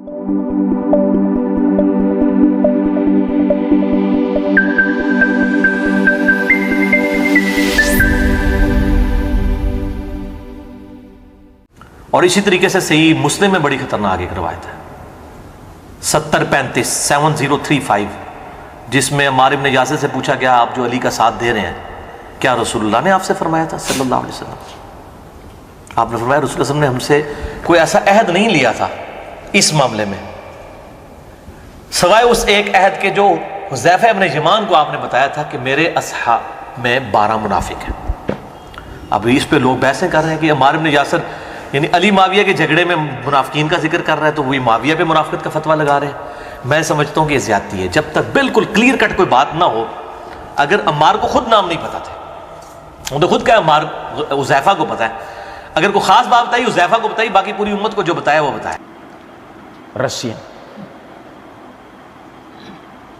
اور اسی طریقے سے صحیح مسلم میں بڑی خطرناک ایک روایت ہے 7035 جس میں عمار بن یاسر سے پوچھا گیا آپ جو علی کا ساتھ دے رہے ہیں کیا رسول اللہ نے آپ سے فرمایا تھا صلی اللہ علیہ وسلم؟ آپ نے فرمایا رسول اللہ صلی اللہ علیہ وسلم نے ہم سے کوئی ایسا عہد نہیں لیا تھا اس معاملے میں سوائے اس ایک عہد کے جو حذیفہ ابن یمان کو آپ نے بتایا تھا کہ میرے اصحاب میں 12 منافق ہیں۔ اب اس پہ لوگ بحثیں کر رہے ہیں کہ عمار بن یاسر یعنی علی معاویہ کے جھگڑے میں منافقین کا ذکر کر رہا ہے تو وہی معاویہ پہ منافقت کا فتویٰ لگا رہے ہیں۔ میں سمجھتا ہوں کہ یہ زیادتی ہے، جب تک بالکل کلیئر کٹ کوئی بات نہ ہو۔ اگر عمار کو خود نام نہیں پتا تھا، وہ تو خود کہا عمار حذیفہ کو پتا ہے، اگر کوئی خاص بات بتائی حذیفہ کو بتائی، باقی پوری امت کو جو بتایا وہ بتایا۔ رسیاں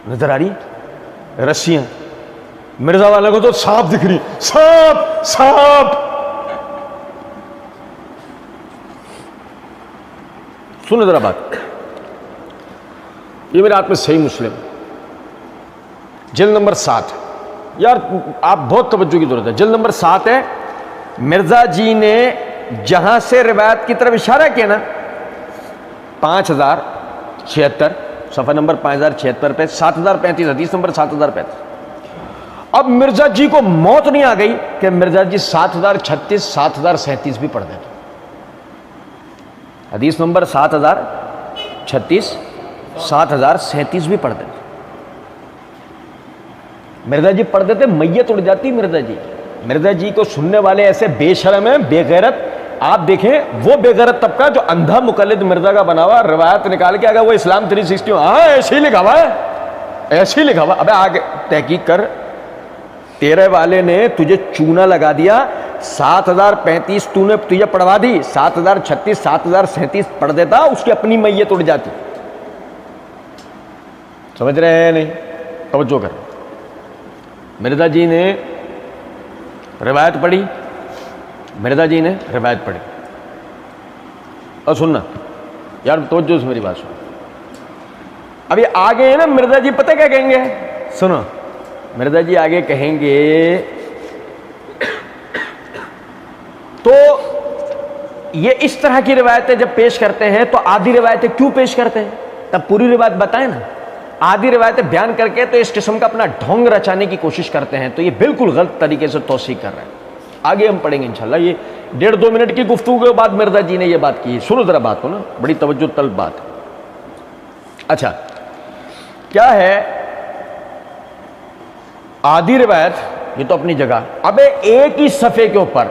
نظر آ رہی، رسیاں مرزا والے کو تو سانپ دکھ رہی، سانپ سانپ۔ سنو ذرا بات، یہ میرے ہاتھ میں صحیح مسلم جلد نمبر 7، یار آپ بہت توجہ کی ضرورت ہے۔ جلد نمبر 7 ہے، مرزا جی نے جہاں سے روایت کی طرف اشارہ کیا نا 5076 صفحہ نمبر 5076 پہ 7035 حدیث نمبر 7035۔ اب مرزا جی کو موت نہیں آ گئی کہ مرزا جی 7036 7037 بھی پڑھ دیں، حدیث نمبر 7036 7037 بھی پڑھ دیں۔ مرزا جی پڑھ دیتے میت اڑ جاتی مرزا جی۔ مرزا جی کو سننے والے ایسے بے شرم ہیں، بے غیرت۔ آپ دیکھیں وہ بے غیرت طبقہ جو اندھا مقلد مرزا کا بنا ہوا، روایت نکال کے اگر وہ اسلام 360 ہاں ایسے ہی لکھا ہوا ہے، ایسے ہی لکھا ہوا۔ ابے آگے تحقیق کر، تیرے والے نے تجھے چونا لگا دیا، 7035 تو نے تجھے پڑھوا دی، 7036 7037 پڑھ دیتا، اس کی اپنی میت اڑ جاتی۔ سمجھ رہے ہیں نہیں؟ توجہ کر، مرزا جی نے روایت پڑھی، مرزا جی نے روایت پڑھی، اور سننا یار توجہ سے میری بات سن۔ ابھی آگے ہے نا مرزا جی پتہ کیا کہیں گے، سنو مرزا جی آگے کہیں گے تو یہ اس طرح کی روایتیں جب پیش کرتے ہیں تو آدھی روایتیں کیوں پیش کرتے ہیں؟ تب پوری روایت بتائیں نا، آدھی روایتیں بیان کر کے تو اس قسم کا اپنا ڈھونگ رچانے کی کوشش کرتے ہیں، تو یہ بالکل غلط طریقے سے توثیق کر رہے ہیں۔ آگے ہم پڑھیں گے انشاءاللہ، یہ 1.5-2 منٹ کی گفتگو کے بعد مرزا جی نے یہ بات کی۔ سنو ذرا بات کو نا، بڑی توجہ طلب بات ہے۔ اچھا کیا ہے آدھی روایت، یہ تو اپنی جگہ، ابے ایک ہی صفحے کے اوپر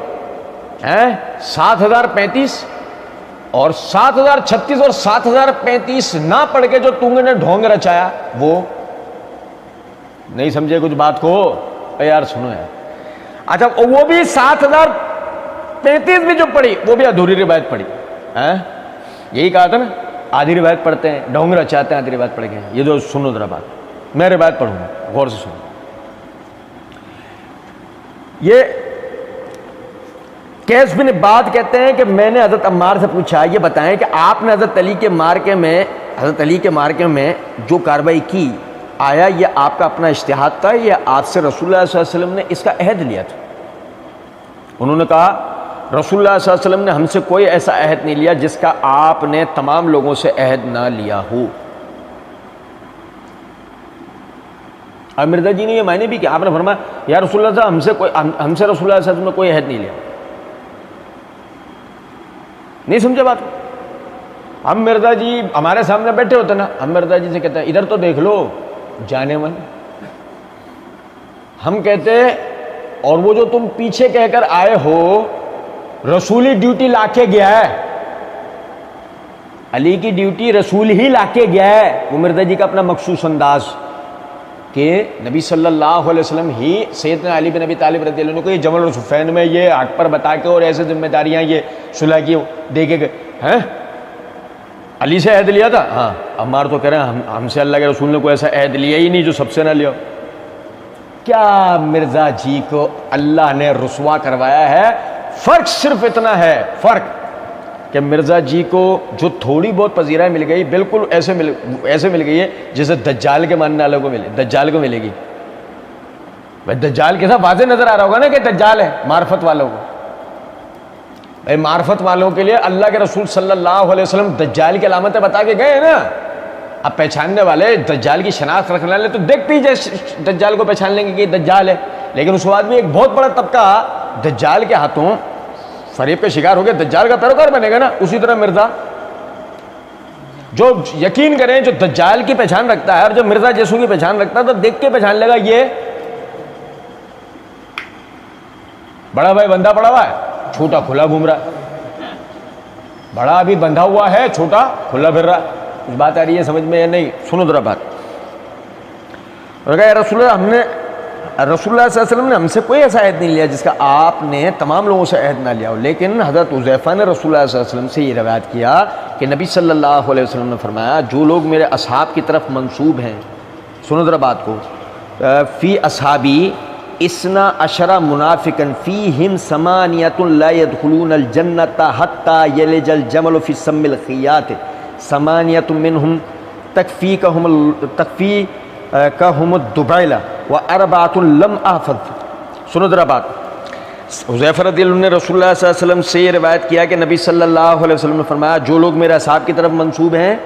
7035 اور 7036 اور 7035 نہ پڑھ کے جو تم نے ڈھونگ رچایا، وہ نہیں سمجھے کچھ بات کو؟ اے یار سنو یار، اچھا وہ بھی 7035 بھی جو پڑھی وہ بھی ادھوری روایت پڑھی، یہی کہا تھا نا آدھی روایت پڑھتے ہیں ڈھونگ رچاتے ہیں، آدھی روایت پڑھ کے۔ یہ جو سنو ذرا بات، میں روایت پڑھوں گا، غور سے سنو۔ یہ کیس بن عباد کہتے ہیں کہ میں نے حضرت عمار سے پوچھا، یہ بتائیں کہ آپ نے حضرت علی کے مارکے میں جو کارروائی کی، آیا یہ آپ کا اپنا اجتہاد تھا یا آپ سے رسول اللہ صلی اللہ علیہ وسلم نے اس کا عہد لیا تھا؟ انہوں نے کہا رسول اللہ صلی اللہ علیہ وسلم نے ہم سے کوئی ایسا عہد نہیں لیا جس کا آپ نے تمام لوگوں سے عہد نہ لیا ہو۔ اب مرزا جی نے یہ معنی بھی کیا، آپ نے فرمایا یا رسول اللہ صاحب ہم سے رسول اللہ صلی اللہ علیہ وسلم نے کوئی عہد نہیں لیا۔ نہیں سمجھے بات؟ ہم مرزا جی ہمارے سامنے بیٹھے ہوتے نا، ہم مرزا جی سے کہتے ہیں ادھر تو دیکھ لو جانے من، ہم کہتے اور وہ جو تم پیچھے کہہ کر آئے ہو رسولی ڈیوٹی لا کے گیا ہے، علی کی ڈیوٹی رسول ہی لا کے گیا ہے۔ وہ مرزا جی کا اپنا مخصوص انداز کہ نبی صلی اللہ علیہ وسلم ہی سیدنا علی بن ابی طالب رضی اللہ عنہ کو یہ جمل اور صفین میں یہ حق پر بتا کے اور ایسے ذمہ داریاں یہ صلح کی دے کے گئے ہیں۔ علی سے عہد لیا تھا؟ ہاں۔ عمار تو کہہ رہے ہیں ہم سے اللہ کے رسول نے کوئی ایسا عہد لیا ہی نہیں جو سب سے نہ لیا۔ کیا مرزا جی کو اللہ نے رسوا کروایا ہے؟ فرق صرف اتنا ہے، فرق کہ مرزا جی کو جو تھوڑی بہت پذیرائی مل گئی بالکل ایسے مل گئی ہے جیسے دجال کے ماننے والوں کو ملے، دجال کو ملے گی. بھائی دجال کے ساتھ واضح نظر آ رہا ہوگا نا کہ دجال ہے معرفت والوں کو. بھائی معرفت والوں کے لیے اللہ کے رسول صلی اللہ علیہ وسلم دجال کی علامتیں بتا کے گئے ہیں نا. اب پہچاننے والے دجال کی شناخت رکھنے والے تو دیکھتے ہی دجال کو پہچان لیں گے کہ دجال ہے. لیکن اس کے بعد بھی ایک بہت بڑا طبقہ دجال کے ہاتھوں فریب کا شکار ہو گیا، دجال کا پیروکار بنے گا نا. اسی طرح مرزا جو یقین کریں جو دجال کی پہچان رکھتا ہے اور جو مرزا جیسو کی پہچان رکھتا ہے تو دیکھ کے پہچان لے گا یہ بڑا بھائی بندھا پڑا ہوا ہے، چھوٹا کھلا گھوم رہا ہے. بڑا ابھی بندھا ہوا ہے، چھوٹا کھلا پھر رہا ہے. کچھ بات آ رہی ہے سمجھ میں یا نہیں؟ سنو ذرا بات. رسول اللہ صلی اللہ علیہ وسلم نے ہم سے کوئی ایسا عہد نہیں لیا جس کا آپ نے تمام لوگوں سے عہد نہ لیا ہو. لیکن حضرت حذیفہ نے رسول اللہ صلی اللہ علیہ وسلم سے یہ روایت کیا کہ نبی صلی اللہ علیہ وسلم نے فرمایا جو لوگ میرے اصحاب کی طرف منسوب ہیں، سنو ذرا بات کو، فی اصحابی اسنا عشرہ منافقا فیہم ثمانیۃ لا يدخلون الجنۃ حتی یلج الجمل فی سم الخیاط ثمانیۃ منہم تکفیکہم الدبیلہ واربعۃ لم احفظ. سنو ذرا بات. حذیفہ رضی اللہ عنہ نے رسول اللہ صلی اللہ علیہ وسلم سے یہ روایت کیا کہ نبی صلی اللہ علیہ وسلم نے فرمایا جو لوگ میرے اصحاب کی طرف منسوب ہیں،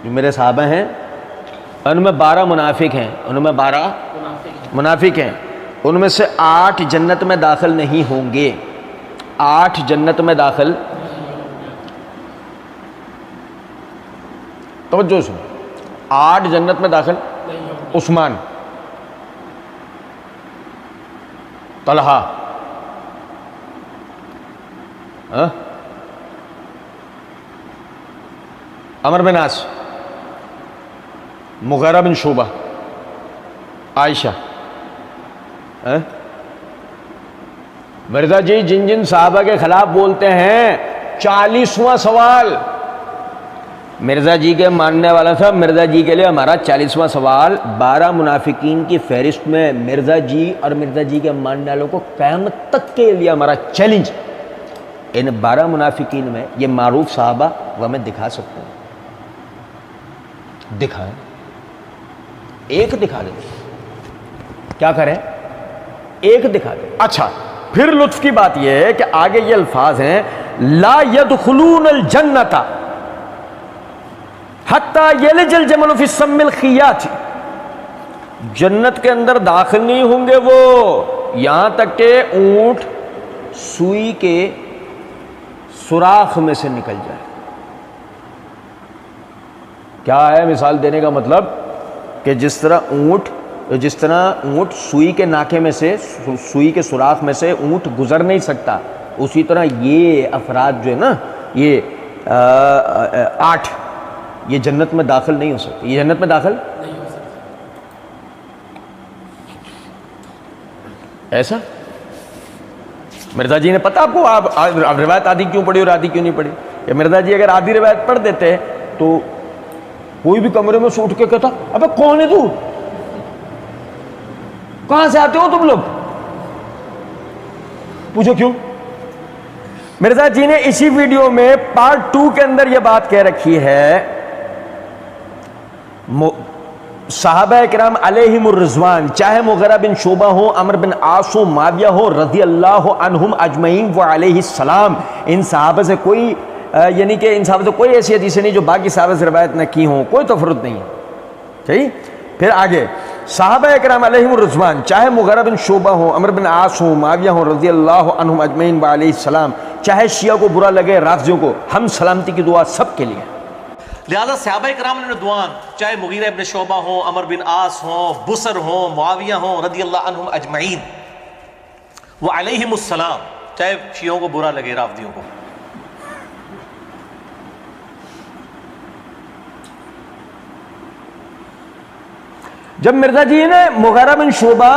جو میرے صحابہ ہیں، ان میں 12 منافق ہیں، ان میں 12 منافق ہیں. ان میں سے 8 جنت میں داخل نہیں ہوں گے. 8 جنت میں داخل، توجہ سن، 8 جنت میں داخل. عثمان، طلحہ، عمرو بن عاص، مغیرہ بن شعبہ، عائشہ. مرزا جی جن جن صحابہ کے خلاف بولتے ہیں 40واں سوال مرزا جی کے ماننے والا تھا. مرزا جی کے لیے ہمارا 40واں سوال 12 منافقین کی فہرست میں مرزا جی اور مرزا جی کے ماننے والوں کو قیامت تک کے لیے ہمارا چیلنج. ان 12 منافقین میں یہ معروف صحابہ وہ ہمیں دکھا سکتے ہیں. دکھائیں، ایک دکھا دیں. کیا کریں؟ ایک دکھا دیں. اچھا پھر لطف کی بات یہ ہے کہ آگے یہ الفاظ ہیں لا يدخلون الجنۃ حتی یلج الجمل فی سم الخیاط. جنت کے اندر داخل نہیں ہوں گے وہ یہاں تک کہ اونٹ سوئی کے سوراخ میں سے نکل جائے. کیا ہے مثال دینے کا مطلب کہ جس طرح اونٹ سوئی کے ناکے میں سے، سوئی کے سوراخ میں سے اونٹ گزر نہیں سکتا، اسی طرح یہ افراد جو ہے نا یہ 8 یہ جنت میں داخل نہیں ہو سکتے. یہ جنت میں داخل نہیں ہو سکتے. ایسا مرزا جی نے پتا آپ کو، آپ روایت آدھی کیوں پڑھی اور آدھی کیوں نہیں پڑھی؟ کہ مرزا جی اگر آدھی روایت پڑھ دیتے تو کوئی بھی کمرے میں سے اٹھ کے کہتا ابے کون ہے تو، کہاں سے آتے ہو تم لوگ؟ پوچھو کیوں؟ مرزا جی نے اسی ویڈیو میں پارٹ 2 کے اندر یہ بات کہہ رکھی ہے صحابہ کرام علیہم الرضوان، چاہے مغیرہ بن شعبہ ہو، عمرو بن عاص ہو، معاویہ ہو رضی اللہ عنہم اجمعین و علیہ السلام، ان صحابہ سے کوئی یعنی کہ ان صحابہ سے کوئی ایسی حدیثیں نہیں جو باقی صحابہ سے روایت نہ کی ہوں، کوئی تفرد نہیں ہے. صحیح. پھر آگے صحابہ کرام علیہم الرضوان، چاہے مغیرہ بن شعبہ ہو، عمرو بن عاص ہو، معاویہ ہو رضی اللہ عنہم اجمعین و علیہ السلام، چاہے شیعہ کو برا لگے رافضیوں کو، ہم سلامتی کی دعا سب کے لیے. لہذا صحابہ کرام رضوان چاہے مغیرہ ابن شعبہ ہوں، عمرو بن عاص ہوں، بصر ہوں، معاویہ ہوں رضی اللہ عنہم اجمعین و علیہم السلام، چاہے شیعوں کو برا لگے رافضیوں کو. جب مرزا جی نے مغیرہ بن شعبہ،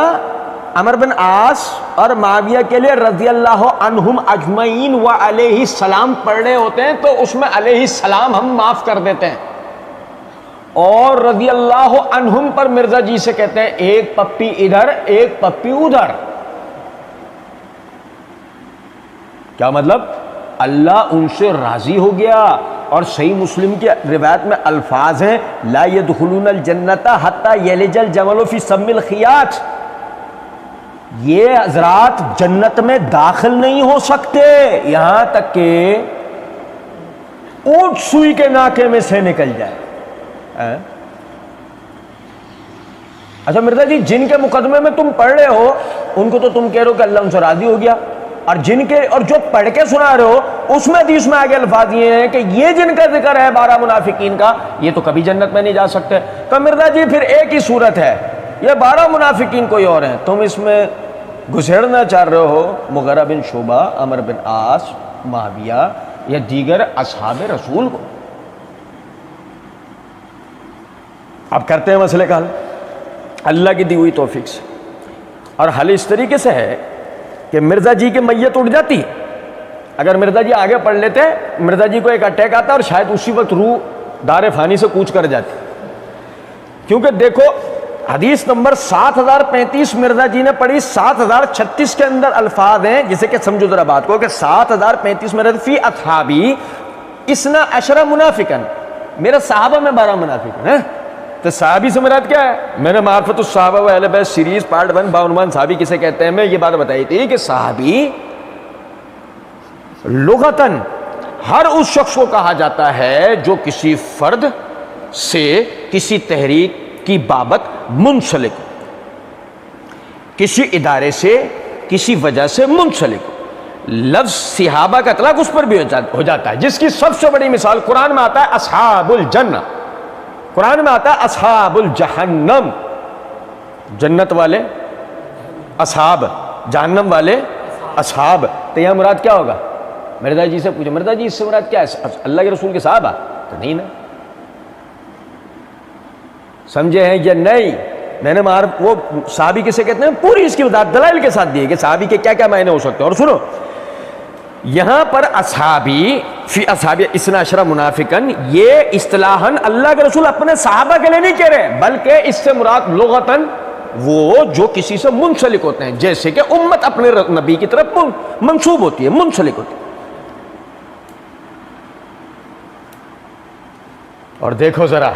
عمرو بن عاص اور معاویہ کے لیے رضی اللہ عنہم اجمعین و علیہ السلام پڑھنے ہوتے ہیں تو اس میں علیہ السلام ہم معاف کر دیتے ہیں، اور رضی اللہ عنہم پر مرزا جی سے کہتے ہیں ایک پپی ادھر ایک پپی ادھر. کیا مطلب؟ اللہ ان سے راضی ہو گیا. اور صحیح مسلم کی روایت میں الفاظ ہیں لا يدخلون الجنت حتی یلج الجمل فی سم الخیاط. یہ حضرات جنت میں داخل نہیں ہو سکتے یہاں تک کہ اونٹ سوئی کے ناکے میں سے نکل جائے. اچھا مرزا جی جن کے مقدمے میں تم پڑھ رہے ہو ان کو تو تم کہہ رہے ہو کہ اللہ ان سے راضی ہو گیا, اور جن کے اور جو پڑھ کے سنا رہے ہو اس میں حدیث میں آگے الفاظ یہ ہیں کہ یہ جن کا ذکر ہے 12 منافقین کا یہ تو کبھی جنت میں نہیں جا سکتے. تو مرزا جی پھر ایک ہی صورت ہے, یہ 12 منافقین کوئی اور ہیں, تم اس میں گھسیڑنا چاہ رہے ہو مغیرہ بن شعبہ, عمر بن عاص, معاویہ یا دیگر اصحاب رسول کو. اب کرتے ہیں مسئلے کا حل اللہ کی دی ہوئی توفیق سے. اور حل اس طریقے سے ہے کہ مرزا جی کی میت اٹھ جاتی ہے, اگر مرزا جی آگے پڑھ لیتے مرزا جی کو ایک اٹیک آتا اور شاید اسی وقت روح دار فانی سے کوچ کر جاتی. کیونکہ دیکھو حدیث نمبر 7035 مرزا جی نے پڑھی, 7036 کے اندر الفاظ ہیں جسے کہ سمجھو ذرا بات کو کہ 7035 میں فی اصحابی اسنا عشرہ منافقن, میرے صحابہ میں 12 منافقن ہیں. تو صحابی سے مراد کیا ہے؟ میں نے معرفت الصحابہ و اہل بیت سیریز پارٹ 1 بعنوان صحابی کسے کہتے ہیں میں یہ بات بتائی تھی کہ صحابی لغتاً ہر اس شخص کو کہا جاتا ہے جو کسی فرد سے کسی تحریک کی بابت منسلک ہو, کسی ادارے سے کسی وجہ سے منسلک ہو. لفظ صحابہ کا اطلاق اس پر بھی ہو جاتا ہے, جس کی سب سے بڑی مثال قرآن میں آتا ہے اصحاب الجنہ, قرآن میں آتا ہے اصحاب الجہنم, جنت والے اصحاب, جہنم والے اصحاب. تو یہاں مراد کیا ہوگا؟ مرزا جی سے پوچھو مرزا جی اس سے مراد کیا ہے؟ اللہ کے رسول کے صحابہ؟ تو نہیں نا, سمجھے ہیں یا نہیں؟ میں نے وہ صحابی کسے کہتے ہیں پوری اس کی وضاحت دلائل کے ساتھ دی ہے کہ صحابی کے کیا کیا معنی ہو سکتے ہیں. اور سنو یہاں پر اصحابی فی اصحابی اسنا عشرہ منافقن یہ اصطلاحاً اللہ کے رسول اپنے صحابہ کے لیے نہیں کہہ رہے, بلکہ اس سے مراد لغتاً وہ جو کسی سے منسلک ہوتے ہیں, جیسے کہ امت اپنے نبی کی طرف منسوب ہوتی ہے, منسلک ہوتی ہے. اور دیکھو ذرا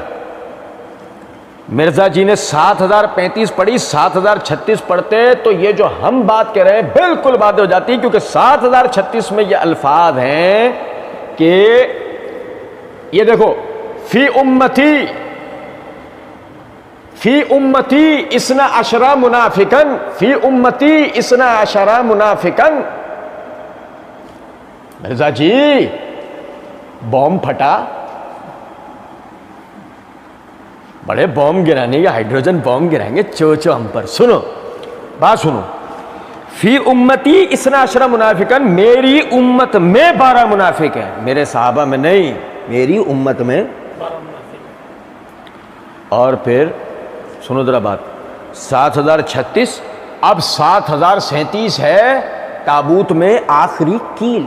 مرزا جی نے 7035 پڑھی, 7036 پڑھتے تو یہ جو ہم بات کر رہے ہیں بالکل بات ہو جاتی, کیونکہ 7036 میں یہ الفاظ ہیں کہ یہ دیکھو فی امتی اسنا عشرہ منافقن, فی امتی اسنا عشرہ منافقن. مرزا جی بوم پھٹا, بڑے بوم گرانے گے, ہائیڈروجن بوم گرائیں گے چو ہم پر. سنو بات سنو, فی امتی اسنا عشرہ منافقن, میری امت میں 12 منافق ہیں, میرے صحابہ میں نہیں, میری امت میں 12 منافق. اور پھر سنو ذرا بات, 7036 اب 7037 ہے تابوت میں آخری کیل,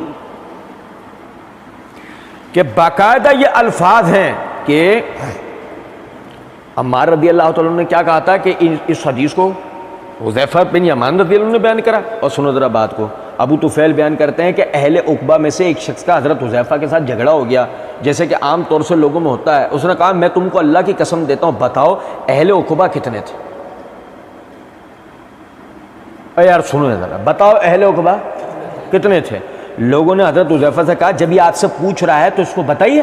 کہ باقاعدہ یہ الفاظ ہیں کہ عمار رضی اللہ تعالیٰ نے کیا کہا تھا کہ اس حدیث کو حذیفہ بن یمان رضی اللہ عنہ نے بیان کرا. اور سنو ذرا بات کو, ابو طفیل بیان کرتے ہیں کہ اہل عقبہ میں سے ایک شخص کا حضرت حذیفہ کے ساتھ جھگڑا ہو گیا, جیسے کہ عام طور سے لوگوں میں ہوتا ہے. اس نے کہا میں تم کو اللہ کی قسم دیتا ہوں بتاؤ اہل عقبہ کتنے تھے؟ اے یار سنو ذرا, بتاؤ اہل عقبہ کتنے تھے؟ لوگوں نے حضرت حذیفہ سے کہا جب یہ آپ سے پوچھ رہا ہے تو اس کو بتائیے.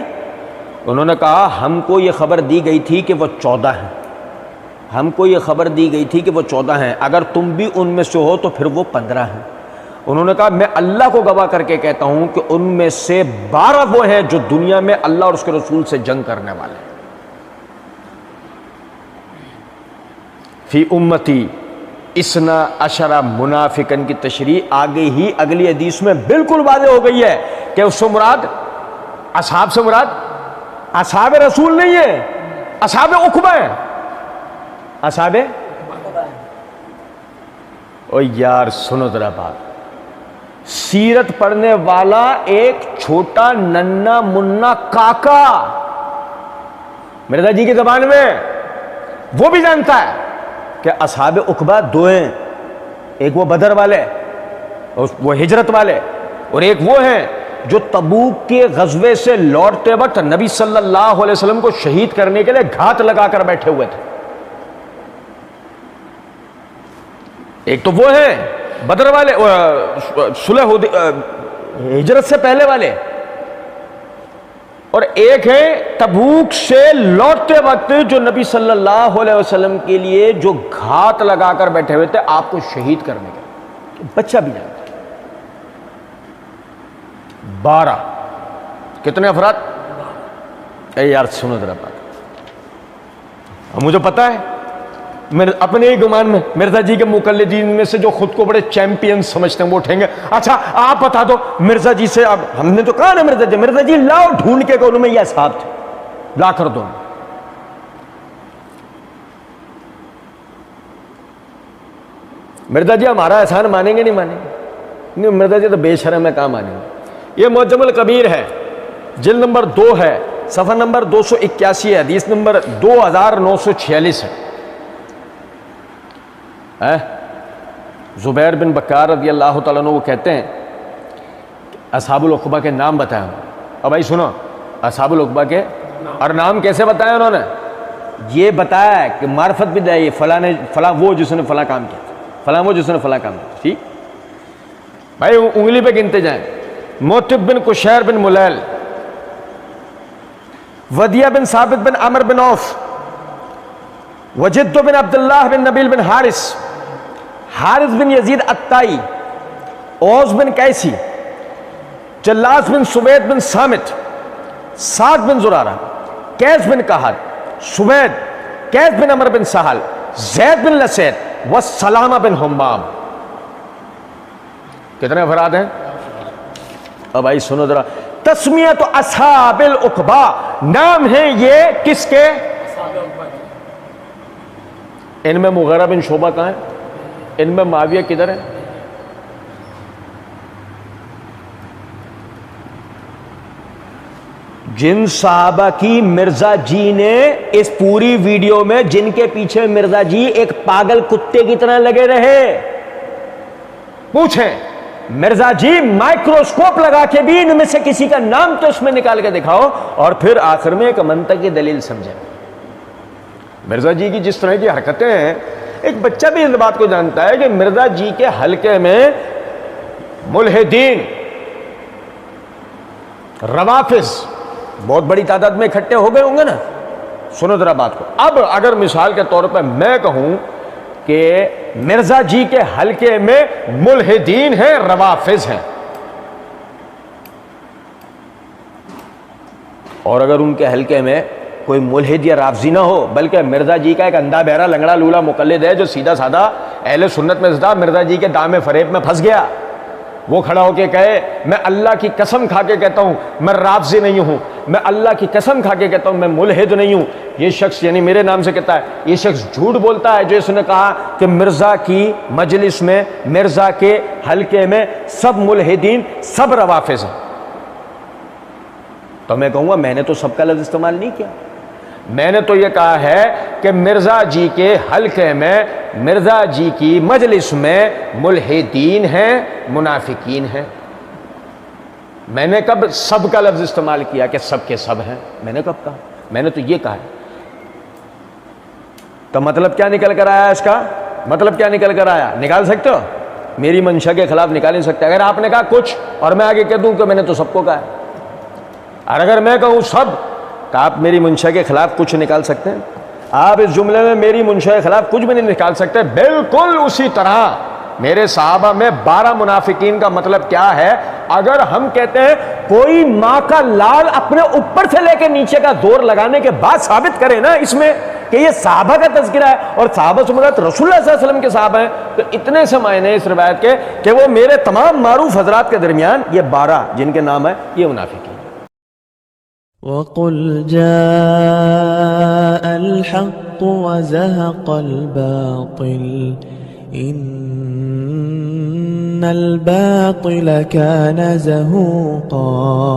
انہوں نے کہا ہم کو یہ خبر دی گئی تھی کہ وہ 14 ہیں, ہم کو یہ خبر دی گئی تھی کہ وہ 14 ہیں, اگر تم بھی ان میں سے ہو تو پھر وہ 15 ہیں. انہوں نے کہا میں اللہ کو گواہ کر کے کہتا ہوں کہ ان میں سے 12 وہ ہیں جو دنیا میں اللہ اور اس کے رسول سے جنگ کرنے والے ہیں. فی امتی اسنا عشرہ منافقن کی تشریح آگے ہی اگلی حدیث میں بالکل واضح ہو گئی ہے کہ اس سے مراد اصحاب سے مراد اصحاب رسول نہیں ہے, اصحاب عقبہ ہیں, اصحاب. او یار سنو ذرا بات, سیرت پڑھنے والا ایک چھوٹا ننا منا کاکا مرزا جی کی زبان میں وہ بھی جانتا ہے کہ اصحاب عقبہ 2 ہیں, ایک وہ بدر والے وہ ہجرت والے, اور ایک وہ ہیں جو تبوک کے غزوے سے لوٹتے وقت نبی صلی اللہ علیہ وسلم کو شہید کرنے کے لیے گھات لگا کر بیٹھے ہوئے تھے. ایک تو وہ ہیں بدر والے، صلح ہجرت سے پہلے والے، اور ایک ہے تبوک سے لوٹتے وقت جو نبی صلی اللہ علیہ وسلم کے لیے جو گھات لگا کر بیٹھے ہوئے تھے آپ کو شہید کرنے کے. بچہ بھی جانتا. 12 کتنے افراد؟ اے یار سنو ذرا بات، مجھے پتا ہے اپنے ہی گمان میں مرزا جی کے مقلدین میں سے جو خود کو بڑے چیمپئن سمجھتے ہیں وہ اٹھیں گے، اچھا آپ بتا دو مرزا جی سے. اب ہم نے تو کہا نا مرزا جی لاؤ ڈھونڈ کے کہ انہوں میں یہ اصحاب تھے، لا کر دو. مرزا جی ہمارا احسان مانیں گے نہیں مانیں گے؟ نہیں، مرزا جی تو بے شرم ہے، کہاں مانیں گے. یہ معجم الکبیر ہے، جلد نمبر 2 ہے، صفحہ نمبر 281 ہے، حدیث نمبر 2946 ہے. زبیر بن بکار رضی اللہ تعالیٰ عنہ وہ کہتے ہیں اصحاب العقبہ کے نام بتائیں. اب بھائی سنو، اصحاب العقبہ کے اور نام کیسے بتایا انہوں نے؟ یہ بتایا ہے کہ معرفت بھی دے، فلاں وہ جس نے فلاں کام کیا، فلاں وہ جس نے فلاں کام کیا. ٹھیک بھائی، انگلی پہ گنتے جائیں. موتب بن کشیر بن ملیل، ودیہ بن ثابت بن عمر بن عوف، وجد بن عبداللہ بن نبیل بن حارث، حارث بن یزید الطائی، اوس بن قیسی، جلاس بن سوید بن سامت، سعد بن زرارہ، قیس بن قحط، سوید، قیس بن عمر بن سہل، زید بن لسید و سلامہ بن حمام. کتنے افراد ہیں؟ اب بھائی سنو ذرا، تسمیت اصحاب العقبہ، نام ہیں یہ کس کے؟ ان میں مغیرہ بن شعبہ کہاں ہے؟ ان میں معاویہ کدھر ہے؟ جن صحابہ کی مرزا جی نے اس پوری ویڈیو میں، جن کے پیچھے مرزا جی ایک پاگل کتے کی طرح لگے رہے، پوچھیں مرزا جی مائکروسکوپ لگا کے بھی ان میں سے کسی کا نام تو اس میں نکال کے دکھاؤ، اور پھر آخر میں ایک منطقی دلیل سمجھیں. مرزا جی کی جس طرح کی حرکتیں ہیں، ایک بچہ بھی اس بات کو جانتا ہے کہ مرزا جی کے حلقے میں ملحدین، روافظ بہت بڑی تعداد میں اکٹھے ہو گئے ہوں گے نا. سنو ذرا بات کو. اب اگر مثال کے طور پر میں کہوں کہ مرزا جی کے حلقے میں ملحدین ہیں، روافظ ہیں، اور اگر ان کے حلقے میں کوئی ملحد یا رافضی نہ ہو، بلکہ مرزا جی کا ایک اندھا بہرا لنگڑا لولا مقلد ہے جو سیدھا سادہ اہل سنت میں زدہ مرزا جی کے دام فریب میں پھنس گیا، وہ کھڑا ہو کے کہے میں اللہ کی قسم کھا کے کہتا ہوں میں رافضی نہیں ہوں، میں اللہ کی قسم کھا کے کہتا ہوں میں ملحد نہیں ہوں، یہ شخص یعنی میرے نام سے کہتا ہے، یہ شخص جھوٹ بولتا ہے جو اس نے کہا کہ مرزا کی مجلس میں، مرزا کے حلقے میں سب ملحدین، سب روافظ ہیں. تو میں کہوں گا میں نے تو سب کا لفظ استعمال نہیں کیا، میں نے تو یہ کہا ہے کہ مرزا جی کے حلقے میں، مرزا جی کی مجلس میں ملحدین ہیں، منافقین ہیں. میں نے کب سب کا لفظ استعمال کیا کہ سب کے سب ہیں؟ میں نے کب کہا؟ میں نے تو یہ کہا ہے. تو مطلب کیا نکل کر آیا اس کا؟ مطلب کیا نکل کر آیا؟ نکال سکتے ہو؟ میری منشا کے خلاف نکال نہیں سکتے. اگر آپ نے کہا کچھ اور میں آگے کہہ دوں کہ میں نے تو سب کو کہا ہے، اور اگر میں کہوں سب تو آپ میری منشا کے خلاف کچھ نکال سکتے ہیں؟ آپ اس جملے میں میری منشا کے خلاف کچھ بھی نہیں نکال سکتے. بالکل اسی طرح میرے صحابہ میں 12 منافقین کا مطلب کیا ہے؟ اگر ہم کہتے ہیں کوئی ماں کا لال اپنے اوپر سے لے کے نیچے کا زور لگانے کے بعد ثابت کرے نا اس میں کہ یہ صحابہ کا تذکرہ ہے اور صحابہ سے مراد رسول اللہ صلی اللہ علیہ وسلم کے صحابہ ہیں، تو اتنے سے معنی اس روایت کے کہ وہ میرے تمام معروف حضرات کے درمیان یہ 12 جن کے نام ہے یہ منافقین. وَقُلْ جَاءَ الْحَقُّ وَزَهَقَ الْبَاطِلُ إِنَّ الْبَاطِلَ كَانَ زَهُوقًا.